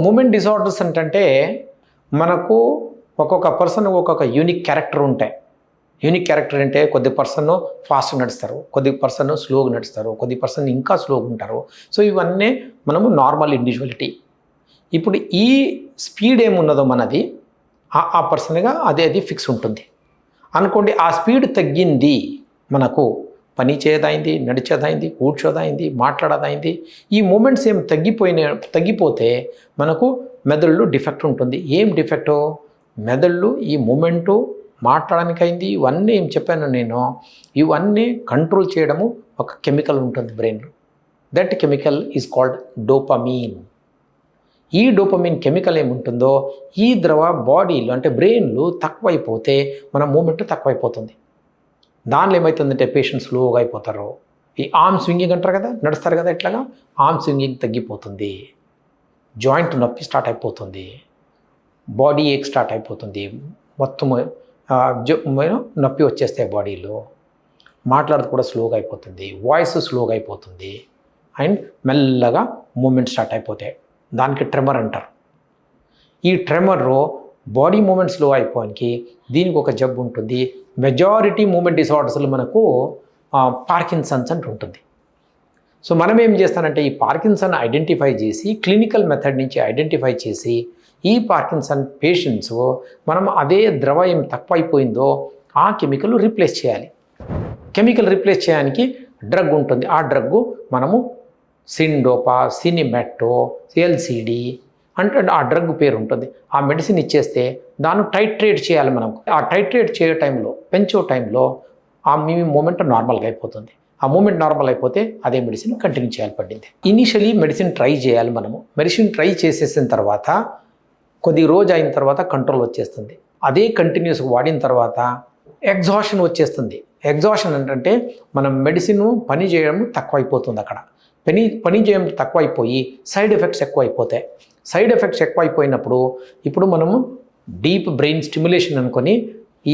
Moment disorders అంటే మనకు ఒక్కొక్క పర్సన్ ఒక్కొక్క యూనిక్ క్యారెక్టర్ ఉంటాయి. యూనిక్ క్యారెక్టర్ అంటే కొద్ది పర్సన్ ఫాస్ట్ నడుస్తారు, కొద్ది పర్సన్ స్లోగా నడుస్తారు, కొద్ది పర్సన్ ఇంకా స్లోగా ఉంటారు. సో ఇవన్నీ మనము నార్మల్ ఇండివిజువాలిటీ. ఇప్పుడు ఈ స్పీడ్ ఏమున్నదో మనది ఆ పర్సన్గా అది ఫిక్స్ ఉంటుంది అనుకోండి. ఆ స్పీడ్ తగ్గింది, మనకు పని చేయదైంది, నడిచేదైంది, కూర్చోదైంది, మాట్లాడదైంది, ఈ మూమెంట్స్ ఏం తగ్గిపోతే మనకు మెదడులో డిఫెక్ట్ ఉంటుంది. ఏం డిఫెక్టు? మెదళ్ళు ఈ మూమెంటు మాట్లాడడానికి అయింది, ఇవన్నీ ఏం చెప్పాను నేను, ఇవన్నీ కంట్రోల్ చేయడము ఒక కెమికల్ ఉంటుంది బ్రెయిన్లో. That chemical is called dopamine. ఈ డోపమీన్ కెమికల్ ఏముంటుందో ఈ ద్రవ బాడీలో అంటే బ్రెయిన్లో తక్కువైపోతే మన మూమెంట్ తక్కువైపోతుంది. దానిలో ఏమవుతుందంటే పేషెంట్స్ స్లోగా అయిపోతారు. ఈ ఆర్మ్ స్వింగింగ్ అంటారు కదా, నడుస్తారు కదా, ఇట్లాగా ఆర్మ్ స్వింగింగ్ తగ్గిపోతుంది, జాయింట్ నొప్పి స్టార్ట్ అయిపోతుంది, బాడీ ఏక్ స్టార్ట్ అయిపోతుంది, మొత్తం నొప్పి వచ్చేస్తాయి బాడీలో, మాట్లాడదు కూడా స్లోగా అయిపోతుంది, వాయిస్ స్లోగా అయిపోతుంది, అండ్ మెల్లగా మూమెంట్ స్టార్ట్ అయిపోతాయి. దానికి ట్రెమర్ అంటారు. ఈ ట్రెమర్లో బాడీ మూమెంట్ స్లో అయిపోవడానికి దీనికి ఒక జబ్బు ఉంటుంది. మెజారిటీ మూమెంట్ డిసార్డర్స్లో మనకు పార్కిన్సన్స్ అంటూ ఉంటుంది. సో మనం ఏం చేస్తానంటే ఈ పార్కిన్సన్ ఐడెంటిఫై చేసి క్లినికల్ మెథడ్ నుంచి ఐడెంటిఫై చేసి ఈ పార్కిన్సన్ పేషెంట్స్ మనం అదే ద్రవ ఏం తక్కువైపోయిందో ఆ కెమికల్ రీప్లేస్ చేయాలి. కెమికల్ రీప్లేస్ చేయడానికి డ్రగ్ ఉంటుంది. ఆ డ్రగ్ మనము సిండోపా, సినిమెట్టో, ఎల్సిడి అంటే ఆ డ్రగ్ పేరు ఉంటుంది. ఆ మెడిసిన్ ఇచ్చేస్తే దాన్ని టైట్రేట్ చేయాలి మనం. ఆ టైట్రేట్ చేయ టైంలో, పెంచే టైంలో ఆ మీ మూమెంట్ నార్మల్గా అయిపోతుంది. ఆ మూమెంట్ నార్మల్ అయిపోతే అదే మెడిసిన్ కంటిన్యూ చేయాలి పడింది. ఇనీషియలీ మెడిసిన్ ట్రై చేయాలి మనము. మెడిసిన్ ట్రై చేసేసిన తర్వాత కొద్ది రోజు అయిన తర్వాత కంట్రోల్ వచ్చేస్తుంది. అదే కంటిన్యూస్గా వాడిన తర్వాత ఎగ్జాషన్ వచ్చేస్తుంది. ఎగ్జాషన్ అంటే మనం మెడిసిన్ పని చేయడం తక్కువైపోతుంది. అక్కడ పని చేయడం తక్కువైపోయి సైడ్ ఎఫెక్ట్స్ ఎక్కువైపోతాయి. సైడ్ ఎఫెక్ట్స్ ఎక్కువైపోయినప్పుడు ఇప్పుడు మనము డీప్ బ్రెయిన్ స్టిమ్యులేషన్ అనుకొని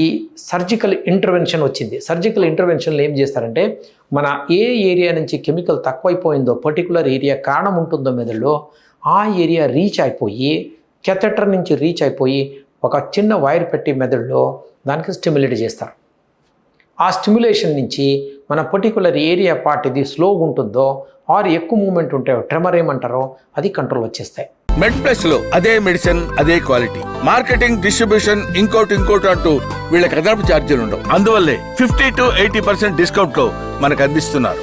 ఈ సర్జికల్ ఇంటర్వెన్షన్ వచ్చింది. సర్జికల్ ఇంటర్వెన్షన్లో ఏం చేస్తారంటే మన ఏ ఏరియా నుంచి కెమికల్ తక్కువైపోయిందో, పర్టికులర్ ఏరియా కారణం ఉంటుందో మెదడులో, ఆ ఏరియా రీచ్ అయిపోయి కెథెటర్ నుంచి రీచ్ అయిపోయి ఒక చిన్న వైర్ పెట్టి మెదడులో దానికి స్టిమ్యులేట్ చేస్తారు. ఆ స్టిమ్యులేషన్ నుంచి మన పర్టికులర్ ఏరియా పార్ట్ ఇది స్లోగా ఉంటుందో ఆర్ ఎక్కువ మూమెంట్ ఉంటాయో, ట్రెమర్ ఏమంటారో, అది కంట్రోల్ వచ్చేస్తాయి. మెడ్ ప్లస్ లో అదే మెడిసిన్, అదే క్వాలిటీ, మార్కెటింగ్, డిస్ట్రిబ్యూషన్, ఇంకోటి అంటూ వీళ్ళకి అదనపు ఛార్జీలు ఉండవు. అందువల్లే 50 to 80% డిస్కౌంట్ లో మనకు అందిస్తున్నారు.